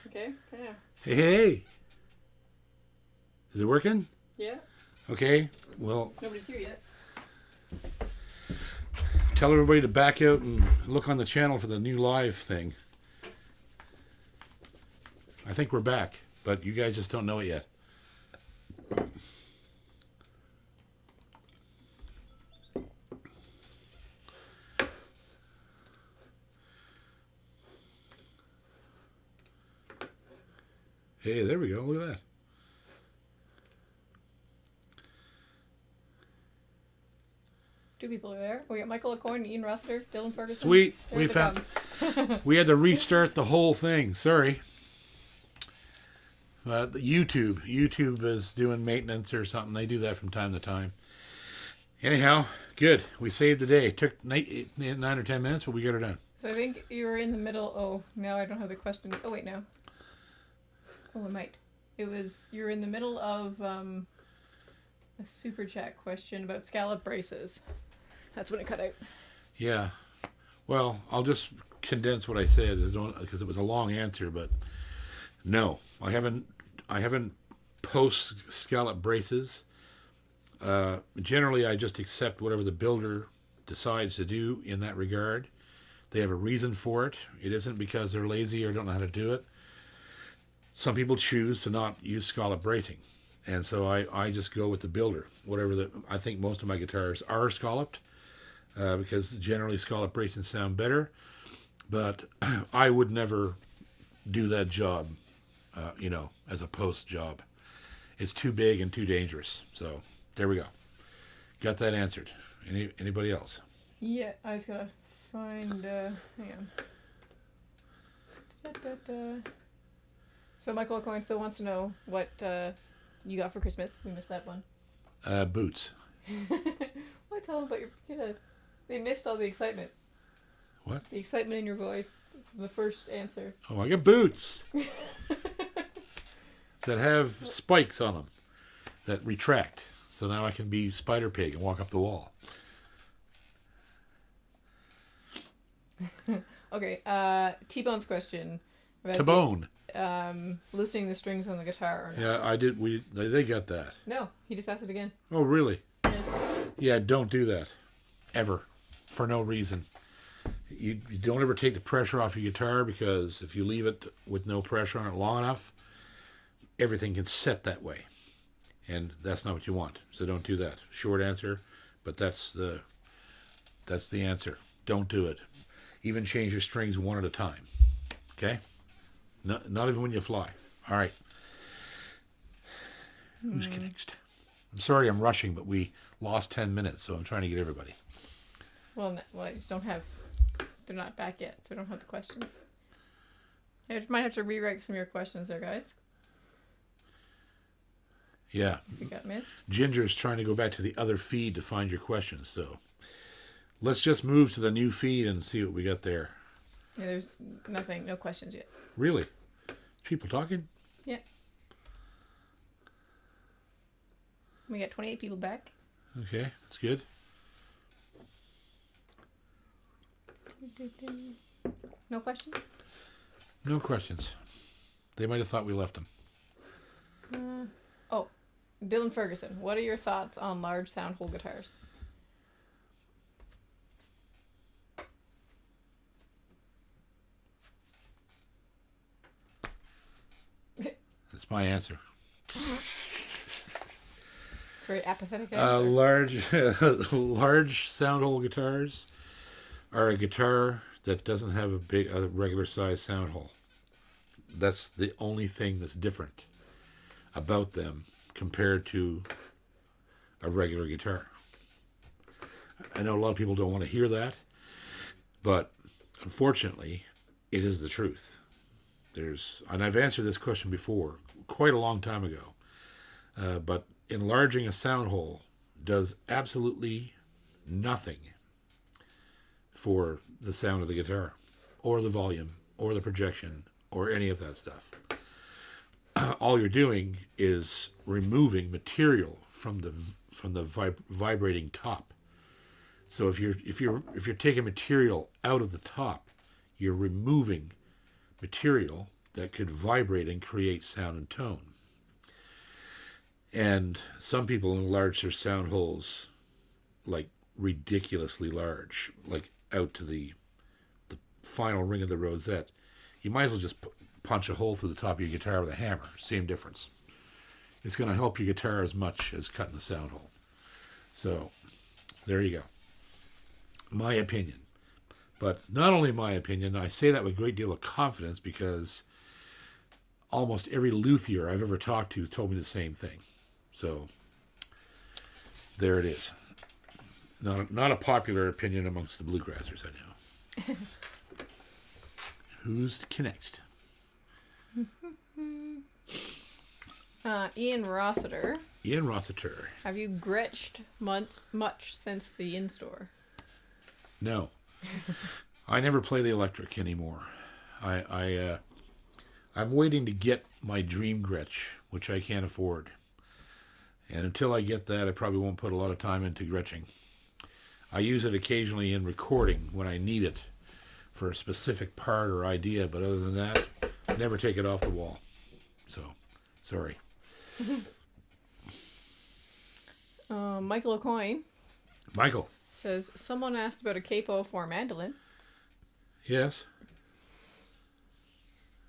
Okay. Yeah. Hey. Is it working? Yeah. Okay. Well, Nobody's here yet. tell everybody to back out and look on the channel for the new live thing. I think we're back, but you guys just don't know it yet. Hey, there we go. Look at that. Two people are there. We got Michael O'Coin, Ian Rossiter, Dylan Ferguson. Sweet. There We they found. come. We had to restart the whole thing. Sorry. YouTube is doing maintenance or something. They do that from time to time. Anyhow, good. We saved the day. It took 9 or 10 minutes, but we got it done. So I think you were in the middle. Oh, now I don't have the question. Oh, wait, now. Oh, I might. You were in the middle of a super chat question about scallop braces. That's when it cut out. Yeah. Well, I'll just condense what I said because it was a long answer, but no, I haven't post scallop braces. Generally, I just accept whatever the builder decides to do in that regard. They have a reason for it. It isn't because they're lazy or don't know how to do it. Some people choose to not use scallop bracing. And so I just go with the builder. I think most of my guitars are scalloped because generally scallop bracing sound better. But I would never do that job, as a post job. It's too big and too dangerous. So there we go. Got that answered. Anybody else? Yeah, I was going to find... hang on. So Michael O'Coin still wants to know what you got for Christmas. We missed that one. Boots. Why tell them about your kid? They missed all the excitement. What? The excitement in your voice. The first answer. Oh, I got boots that have spikes on them that retract. So now I can be Spider Pig and walk up the wall. Okay, T-Bone's question. T-Bone. Loosening the strings on the guitar. Or not. Yeah, I did. They got that. No, he just asked it again. Oh, really? Yeah. Yeah, don't do that. Ever. For no reason. You don't ever take the pressure off your guitar because if you leave it with no pressure on it long enough, everything can set that way. And that's not what you want. So don't do that. Short answer, but that's the answer. Don't do it. Even change your strings one at a time. Okay? Not even when you fly. All right. Who's next? I'm sorry I'm rushing, but we lost 10 minutes, so I'm trying to get everybody. Well, I just don't have... They're not back yet, so I don't have the questions. I might have to rewrite some of your questions there, guys. Yeah. If you got missed. Ginger's trying to go back to the other feed to find your questions, so let's just move to the new feed and see what we got there. Yeah, there's nothing, no questions yet. Really? People talking? Yeah. We got 28 people back. Okay, that's good. No questions? No questions. They might have thought we left them. Dylan Ferguson, what are your thoughts on large sound hole guitars? That's my answer. Very apathetic answer. Large sound hole guitars are a guitar that doesn't have a regular size sound hole. That's the only thing that's different about them compared to a regular guitar. I know a lot of people don't want to hear that, but unfortunately, it is the truth. And I've answered this question before, quite a long time ago, but enlarging a sound hole does absolutely nothing for the sound of the guitar, or the volume, or the projection, or any of that stuff. All you're doing is removing material from the vibrating top. So if you're taking material out of the top, you're removing material that could vibrate and create sound and tone. And some people enlarge their sound holes like ridiculously large, like out to the final ring of the rosette. You might as well just punch a hole through the top of your guitar with a hammer. Same difference. It's going to help your guitar as much as cutting the sound hole. So, there you go. My opinion. But not only my opinion, I say that with a great deal of confidence because almost every luthier I've ever talked to told me the same thing. So, there it is. Not a popular opinion amongst the bluegrassers, I know. Who's next? Ian Rossiter. Ian Rossiter. Have you gretched much since the in-store? No. I never play the electric anymore. I'm waiting to get my dream Gretsch, which I can't afford. And until I get that, I probably won't put a lot of time into Gretsching. I use it occasionally in recording when I need it for a specific part or idea, but other than that, never take it off the wall. So, sorry. Michael O'Coin. Michael. Says, someone asked about a capo for a mandolin. Yes.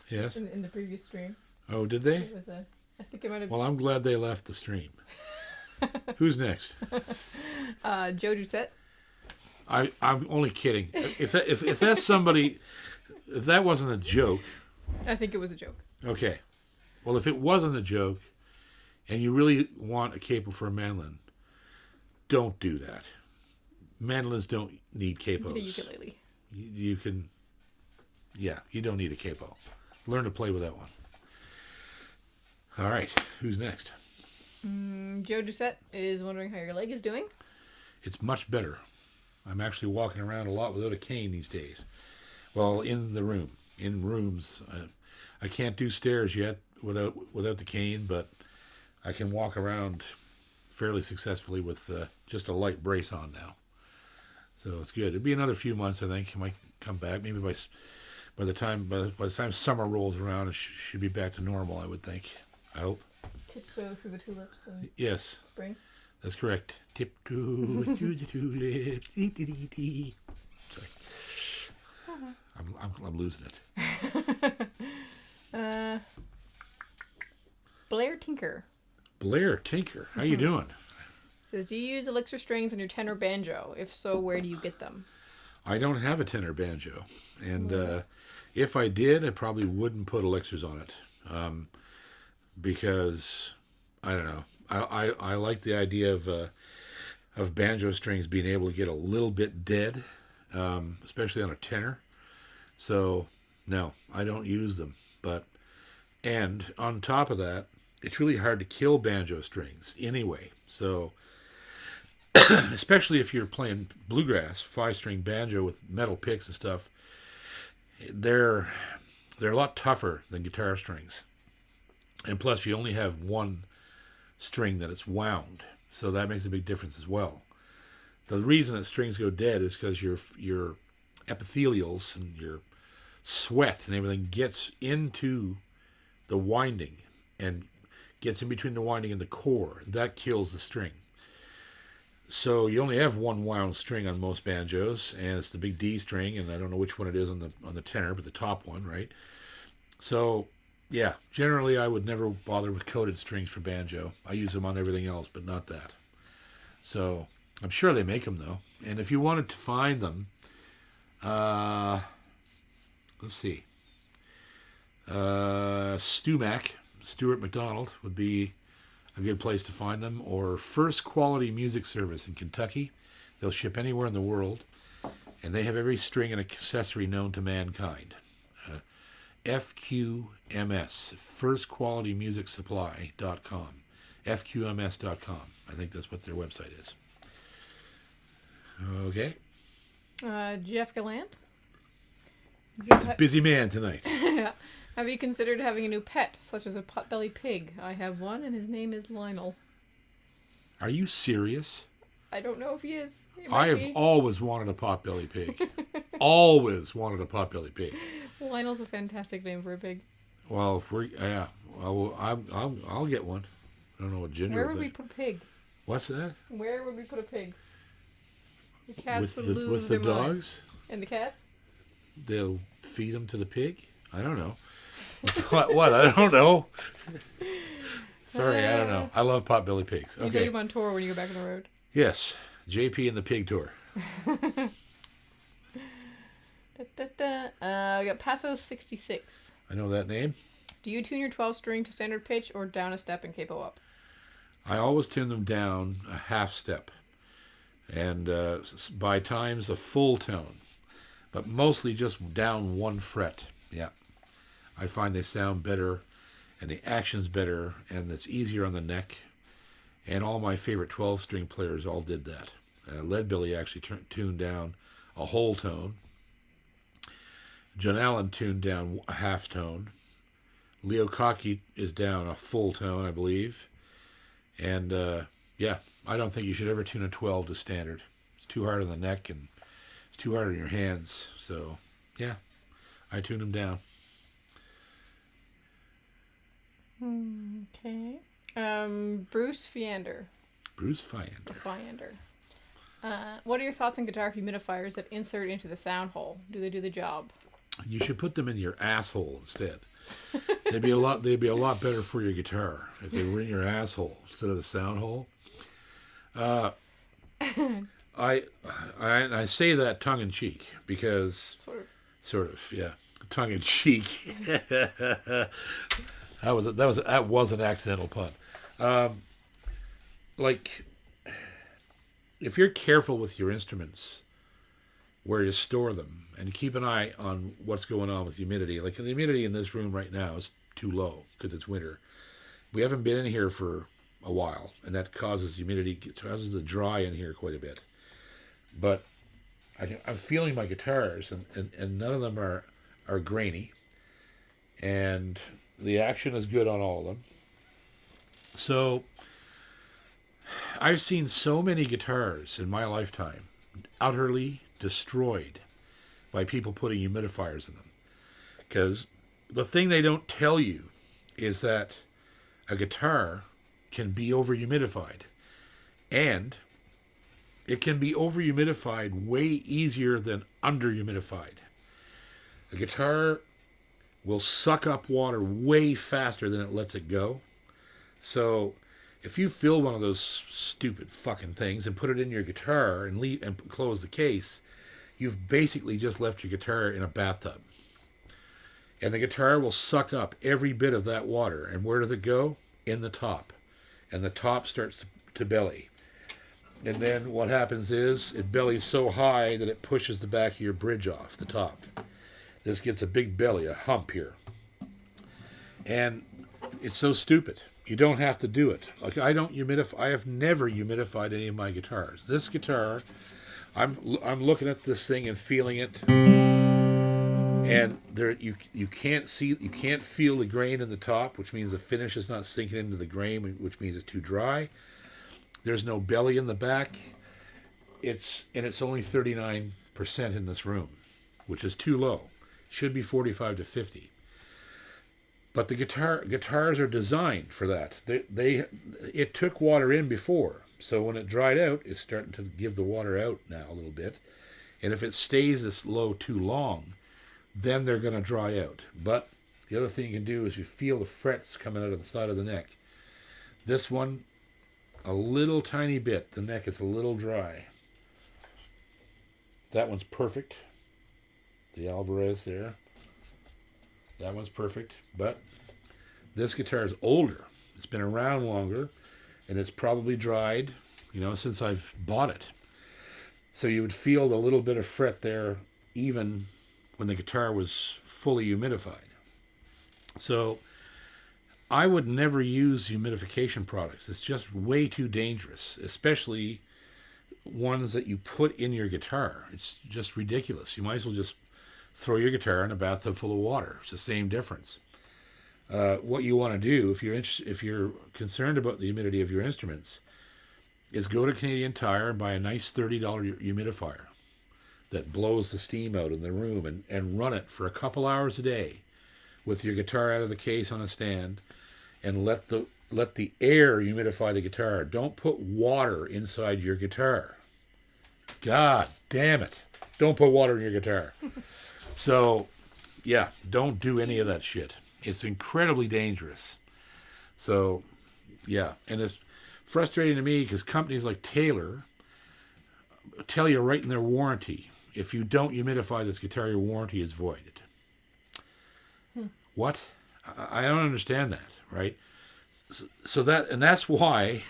Yes. In the previous stream. Oh, did they? It was I think it might have. Well, I'm glad they left the stream. Who's next? Joe Doucette. I'm only kidding. If that's somebody, if that wasn't a joke. I think it was a joke. Okay. Well, if it wasn't a joke, and you really want a capo for a mandolin, don't do that. Mandolins don't need capos. Get a ukulele. You can, yeah, you don't need a capo. Learn to play with that one. All right, who's next? Joe Doucette is wondering how your leg is doing. It's much better. I'm actually walking around a lot without a cane these days. Well, in rooms. I can't do stairs yet without the cane, but I can walk around fairly successfully with just a light brace on now. So it's good. It'll be another few months, I think. I might come back. Maybe by the time summer rolls around, it should be back to normal, I would think. I hope. Tiptoe through the tulips in yes, spring. That's correct. Tiptoe through the tulips. Sorry. I'm losing it. Blair Tinker. Blair Tinker. How you doing? Says, do you use elixir strings on your tenor banjo? If so, where do you get them? I don't have a tenor banjo. And if I did, I probably wouldn't put elixirs on it. Because, I don't know. I like the idea of banjo strings being able to get a little bit dead, especially on a tenor. So, no, I don't use them. And on top of that, it's really hard to kill banjo strings anyway. So, especially if you're playing bluegrass, 5-string banjo with metal picks and stuff, they're a lot tougher than guitar strings. And plus, you only have one string that it's wound, so that makes a big difference as well. The reason that strings go dead is because your epithelials and your sweat and everything gets into the winding and gets in between the winding and the core. That kills the string. So you only have one wound string on most banjos, and it's the big D string, and I don't know which one it is on the tenor, but the top one, right? So, yeah, generally I would never bother with coated strings for banjo. I use them on everything else, but not that. So, I'm sure they make them, though. And if you wanted to find them, let's see. Stuart McDonald would be a good place to find them, or First Quality Music Service in Kentucky. They'll ship anywhere in the world, and they have every string and accessory known to mankind. FQMS, firstqualitymusicsupply.com, FQMS.com. I think that's what their website is. Okay. Jeff Gallant. He's a busy man tonight. Have you considered having a new pet, such as a potbelly pig? I have one, and his name is Lionel. Are you serious? I don't know if he is. I have always wanted a potbelly pig. Always wanted a potbelly pig. Lionel's a fantastic name for a pig. Well, if we're yeah, I'll get one. I don't know what Ginger. Where would we put a pig? What's that? Where would we put a pig? The cats With would lose their the minds. dogs? And the cats? They'll feed them to the pig? I don't know. What? I don't know. Sorry, I don't know. I love potbelly pigs. You take them on tour when you go back on the road. Yes, JP and the Pig Tour. We got Pathos 66. I know that name. Do you tune your 12 string to standard pitch or down a step and capo up? I always tune them down a half step, and by times a full tone, but mostly just down one fret. Yeah, I find they sound better, and the action's better, and it's easier on the neck. And all my favorite 12-string players all did that. Leadbelly actually tuned down a whole tone. John Allen tuned down a half tone. Leo Cocky is down a full tone, I believe. And, yeah, I don't think you should ever tune a 12 to standard. It's too hard on the neck, and it's too hard on your hands. So, yeah, I tune them down. Okay. Bruce Fiander. Bruce Fiander. What are your thoughts on guitar humidifiers that insert into the sound hole? Do they do the job? You should put them in your asshole instead. They'd be a lot better for your guitar if they were in your asshole instead of the sound hole. I say that tongue in cheek because sort of, yeah, tongue in cheek. That was an accidental pun. Like, if you're careful with your instruments, where you store them, and keep an eye on what's going on with humidity. Like the humidity in this room right now is too low because it's winter. We haven't been in here for a while, and that causes the dry in here quite a bit. But I'm feeling my guitars, and none of them are grainy, and the action is good on all of them. So I've seen so many guitars in my lifetime utterly destroyed by people putting humidifiers in them. Because the thing they don't tell you is that a guitar can be over-humidified. And it can be over-humidified way easier than under-humidified. A guitar will suck up water way faster than it lets it go. So if you fill one of those stupid fucking things and put it in your guitar and close the case, you've basically just left your guitar in a bathtub. And the guitar will suck up every bit of that water. And where does it go? In the top. And the top starts to belly. And then what happens is it bellies so high that it pushes the back of your bridge off the top. This gets a big belly, a hump here. And it's so stupid. You don't have to do it. Like I have never humidified any of my guitars. This guitar, I'm looking at this thing and feeling it, and there you can't feel the grain in the top, which means the finish is not sinking into the grain, which means it's too dry. There's no belly in the back. It's only 39% in this room, which is too low. It should be 45 to 50. But the guitars are designed for that. It took water in before, so when it dried out, it's starting to give the water out now a little bit. And if it stays this low too long, then they're going to dry out. But the other thing you can do is you feel the frets coming out of the side of the neck. This one, a little tiny bit. The neck is a little dry. That one's perfect. The Alvarez there. That one's perfect, but this guitar is older. It's been around longer, and it's probably dried, since I've bought it. So you would feel the little bit of fret there even when the guitar was fully humidified. So I would never use humidification products. It's just way too dangerous, especially ones that you put in your guitar. It's just ridiculous. You might as well just throw your guitar in a bathtub full of water. It's the same difference. What you want to do, if you're concerned about the humidity of your instruments, is go to Canadian Tire and buy a nice $30 humidifier that blows the steam out in the room and run it for a couple hours a day with your guitar out of the case on a stand, and let the air humidify the guitar. Don't put water inside your guitar. God damn it. Don't put water in your guitar. So, yeah, don't do any of that shit. It's incredibly dangerous. So, yeah. And it's frustrating to me because companies like Taylor tell you right in their warranty, if you don't humidify this guitar, your warranty is voided. What? I don't understand that, right? So that's why,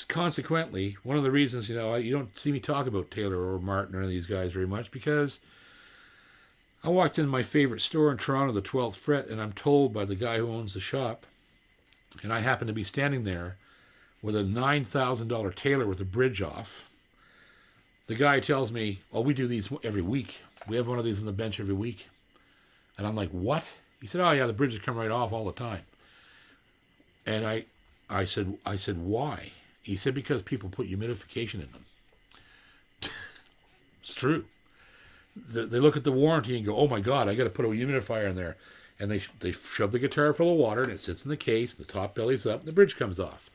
consequently, one of the reasons, you don't see me talk about Taylor or Martin or any of these guys very much, because I walked in my favorite store in Toronto, the 12th Fret, and I'm told by the guy who owns the shop, and I happen to be standing there with a $9,000 Taylor with a bridge off. The guy tells me, "Oh, we do these every week. We have one of these on the bench every week." And I'm like, "What?" He said, "Oh yeah, the bridges come right off all the time." And I said, "Why?" He said, "Because people put humidification in them." It's true. They look at the warranty and go, "Oh my God, I got to put a humidifier in there." And they shove the guitar full of water, and it sits in the case, the top belly's up, and the bridge comes off.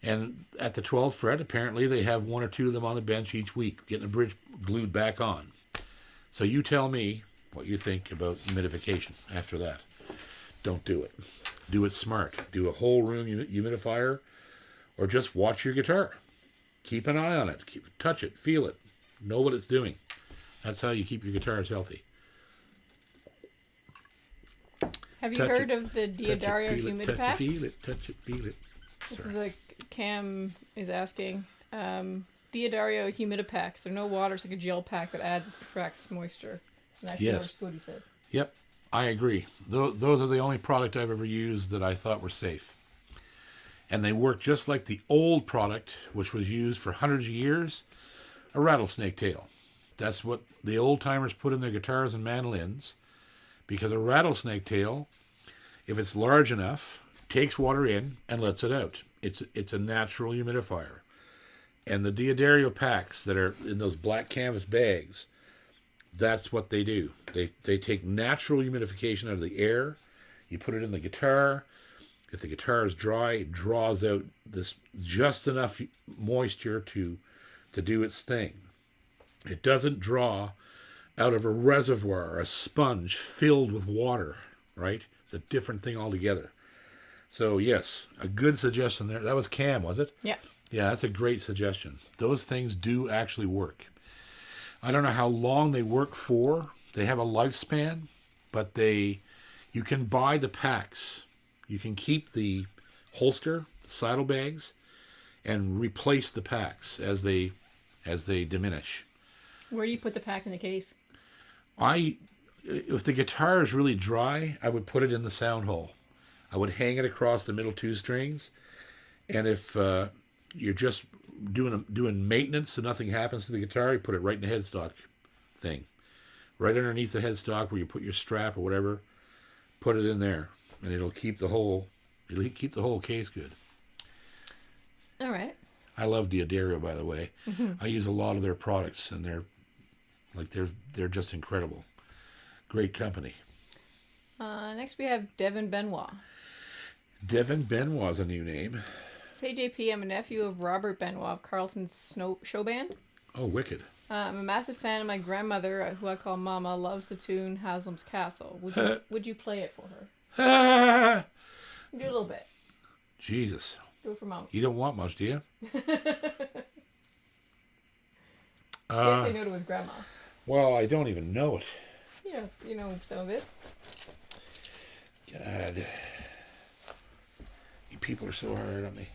And at the 12th Fret, apparently they have one or two of them on the bench each week, getting the bridge glued back on. So you tell me what you think about humidification after that. Don't do it. Do it smart. Do a whole room humidifier, or just watch your guitar. Keep an eye on it. Touch it. Feel it. Know what it's doing. That's how you keep your guitars healthy. Have you heard of the Diodario Humidipacks? Touch it, feel it. Touch it, feel it. This is a Cam is asking. Diodario Humidipacks. They're no water. It's like a gel pack that adds and subtracts moisture. And actually works good, he says. Yep, I agree. Those are the only product I've ever used that I thought were safe. And they work just like the old product, which was used for hundreds of years, a rattlesnake tail. That's what the old timers put in their guitars and mandolins, because a rattlesnake tail, if it's large enough, takes water in and lets it out. It's a natural humidifier. And the Diodario packs that are in those black canvas bags, that's what they do. They take natural humidification out of the air. You put it in the guitar. If the guitar is dry, it draws out this just enough moisture to do its thing. It doesn't draw out of a reservoir, a sponge filled with water, right? It's a different thing altogether. So, yes, a good suggestion there. That was Cam, was it? Yeah. Yeah, that's a great suggestion. Those things do actually work. I don't know how long they work for. They have a lifespan, but you can buy the packs. You can keep the holster, the saddlebags, and replace the packs as they diminish. Where do you put the pack in the case? If the guitar is really dry, I would put it in the sound hole. I would hang it across the middle two strings, and if you're just doing maintenance so nothing happens to the guitar, you put it right in the headstock thing, right underneath the headstock where you put your strap or whatever. Put it in there, and it'll keep the whole case good. All right. I love Diodario, by the way. Mm-hmm. I use a lot of their products, and they're just incredible. Great company. Next we have Devin Benoit. Devin Benoit's a new name. Hey JP, I'm a nephew of Robert Benoit of Carlton's show band. Oh, wicked. I'm a massive fan of my grandmother, who I call Mama, loves the tune Haslam's Castle. Would you play it for her? Do a little bit. Jesus. Do it for Mama. You don't want much, do you? Can't say no to his grandma. Well, I don't even know it. Yeah, you know some of it. God. You people are so hard on me.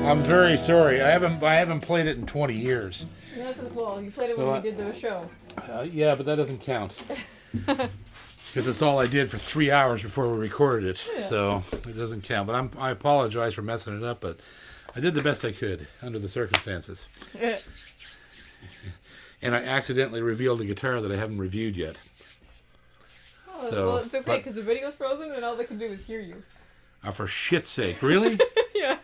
I'm very sorry. I haven't played it in 20 years. Well, you played it when we did the show. Yeah, but that doesn't count. Because it's all I did for 3 hours before we recorded it. Yeah. So it doesn't count. But I apologize for messing it up, but I did the best I could under the circumstances. Yeah. And I accidentally revealed a guitar that I haven't reviewed yet. Oh, so, well, it's okay because the video's frozen and all they can do is hear you. For shit's sake. Really? Yeah.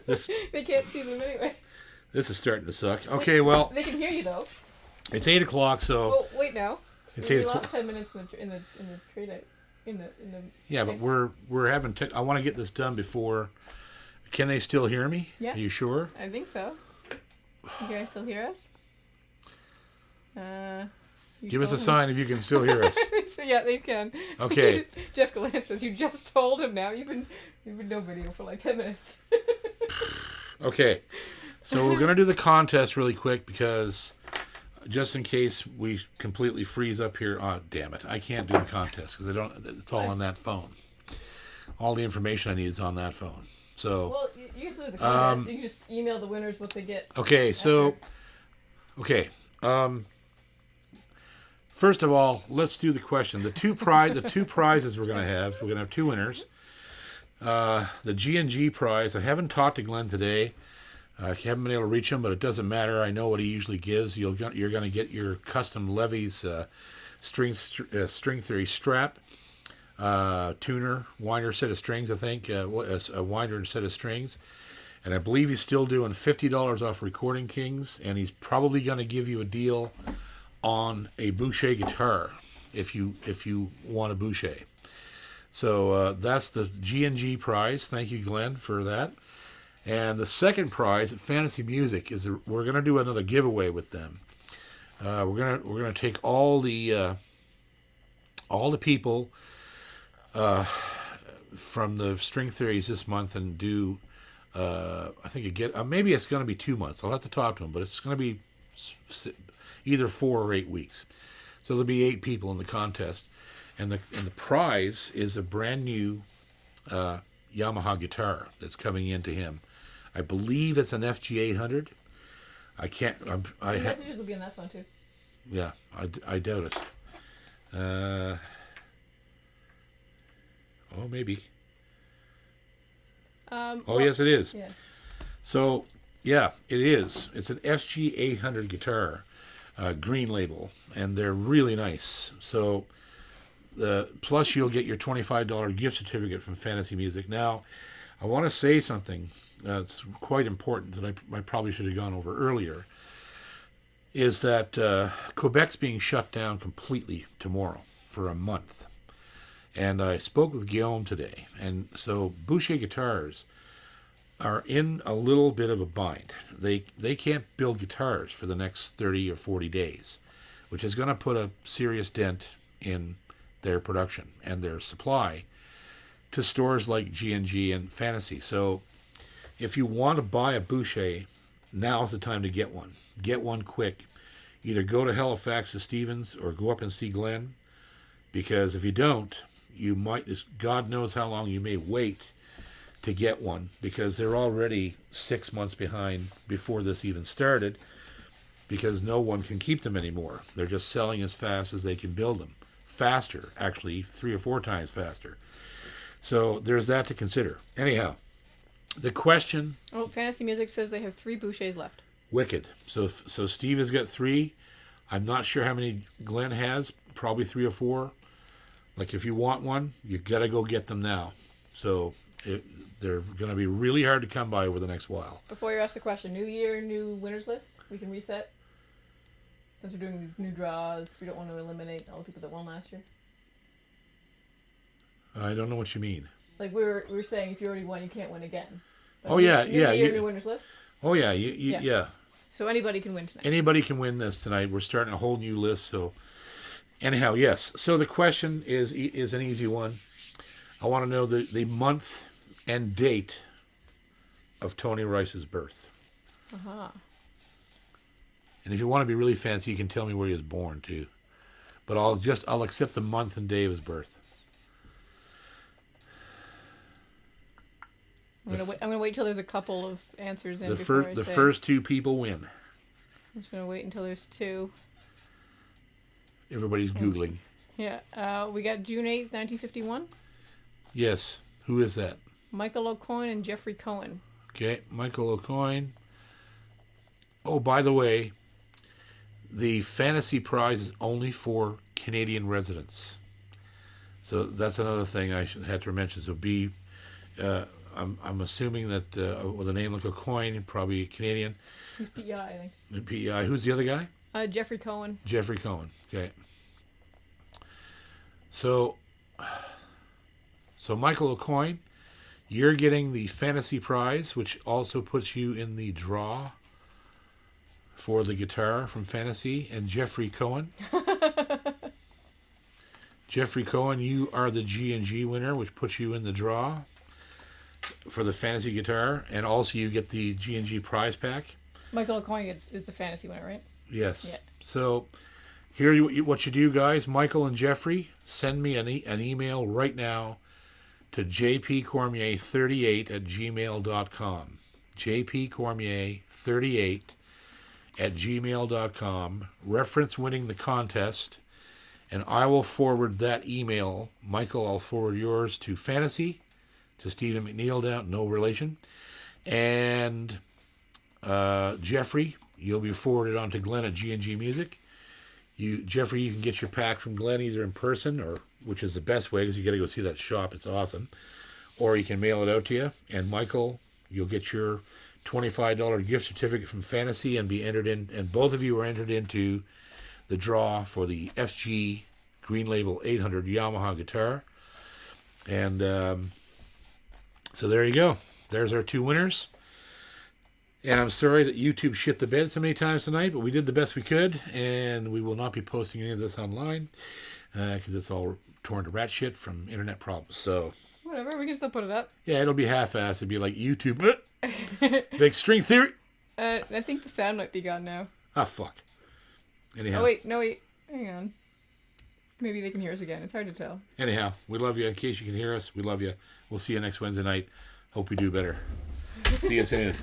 They can't see them anyway. This is starting to suck. Okay, well. They can hear you though. It's 8 o'clock, so. Oh, wait now. It's we 8 o'clock. lost 10 minutes in the trade in the. Yeah, but we're having. I want to get this done before. Can they still hear me? Yeah. Are you sure? I think so. You guys still hear us? Give us a sign if you can still hear us. So, yeah, they can. Okay. Jeff Gallant says you just told him now. You've been no video for like 10 minutes. Okay. So we're gonna do the contest really quick because just in case we completely freeze up here. Oh, damn it! I can't do the contest because I don't. It's all on that phone. All the information I need is on that phone. So. Well, you can do the contest. You can just email the winners what they get. Okay. So. Okay. First of all, let's do the question. The two prizes we're gonna have. We're gonna have two winners. The G&G prize. I haven't talked to Glenn today. I haven't been able to reach him, but it doesn't matter. I know what he usually gives. You're going to get your custom Levy's string theory strap, tuner, winder set of strings, I think, a winder and set of strings. And I believe he's still doing $50 off Recording Kings, and he's probably going to give you a deal on a Boucher guitar if you want a Boucher. So that's the G&G prize. Thank you, Glenn, for that. And the second prize at Fantasy Music is we're going to do another giveaway with them. We're gonna take all the people from the string theories this month and do. I think maybe it's going to be 2 months. I'll have to talk to them, but it's going to be either 4 or 8 weeks. So there'll be 8 people in the contest, and the prize is a brand new Yamaha guitar that's coming into him. I believe it's an FG 800. I can't. The messages will be on that phone too. Yeah, I doubt it. Oh, maybe. Yes, it is. Yeah. So, yeah, it is. It's an FG 800 guitar, green label, and they're really nice. So, plus you'll get your $25 gift certificate from Fantasy Music. Now, I want to say something that's quite important that I probably should have gone over earlier, is that Quebec's being shut down completely tomorrow for a month. And I spoke with Guillaume today, and so Boucher Guitars are in a little bit of a bind. They can't build guitars for the next 30 or 40 days, which is going to put a serious dent in their production and their supply to stores like G&G and Fantasy. So if you want to buy a Boucher, now's the time to get one. Get one quick. Either go to Halifax to Stevens or go up and see Glenn, because if you don't, you might, God knows how long you may wait to get one, because they're already 6 months behind before this even started, because no one can keep them anymore. They're just selling as fast as they can build them. Faster, actually, 3 or 4 times faster. So there's that to consider. Anyhow, the question... Oh, Fantasy Music says they have 3 Bouchers left. Wicked. So Steve has got 3. I'm not sure how many Glenn has. Probably 3 or 4. Like, if you want one, you got to go get them now. So They're going to be really hard to come by over the next while. Before you ask the question, new year, new winners list? We can reset? Since we're doing these new draws, we don't want to eliminate all the people that won last year. I don't know what you mean. Like we were saying, if you already won, you can't win again. But Oh, yeah. New year, new winners list? Oh, yeah. Yeah. So anybody can win tonight. Anybody can win this tonight. We're starting a whole new list. So anyhow, yes. So the question is an easy one. I want to know the month and date of Tony Rice's birth. Uh-huh. And if you want to be really fancy, you can tell me where he was born too. But I'll accept the month and day of his birth. I'm gonna wait till there's a couple of answers in The before first two people win. I'm just gonna wait until there's two. Everybody's Googling. Yeah. We got June 8th, 1951. Yes. Who is that? Michael O'Coin and Jeffrey Cohen. Okay, Michael O'Coin. Oh, by the way, the fantasy prize is only for Canadian residents. So that's another thing I had to mention. So I'm assuming that with a name like O'Coin, probably Canadian. He's PEI, I think. PEI. Who's the other guy? Jeffrey Cohen. Jeffrey Cohen. Okay. So Michael O'Coin, you're getting the fantasy prize, which also puts you in the draw for the guitar from Fantasy. And Jeffrey Cohen. Jeffrey Cohen, you are the G&G winner, which puts you in the draw for the fantasy guitar. And also you get the G&G prize pack. Michael O'Coin is the fantasy winner, right? Yes. Yeah. So here, what you do, guys, Michael and Jeffrey, send me an email right now to jpcormier38@gmail.com. jpcormier38@gmail.com. Reference winning the contest, and I will forward that email. Michael, I'll forward yours to Fantasy, to Stephen McNeil down, no relation. And Jeffrey, you'll be forwarded on to Glenn at G&G Music. Jeffrey, you can get your pack from Glenn either in person, or which is the best way because you got to go see that shop. It's awesome. Or you can mail it out to you. And Michael, you'll get your $25 gift certificate from Fantasy and be entered in. And both of you are entered into the draw for the FG Green Label 800 Yamaha guitar. And so there you go. There's our two winners. And I'm sorry that YouTube shit the bed so many times tonight, but we did the best we could, and we will not be posting any of this online because it's all torn to rat shit from internet problems. So whatever, we can still put it up. Yeah, it'll be half-assed. It'll be like YouTube, big string theory. I think the sound might be gone now. Ah, fuck. Anyhow. Oh wait, hang on. Maybe they can hear us again. It's hard to tell. Anyhow, we love you. In case you can hear us, we love you. We'll see you next Wednesday night. Hope we do better. See you soon.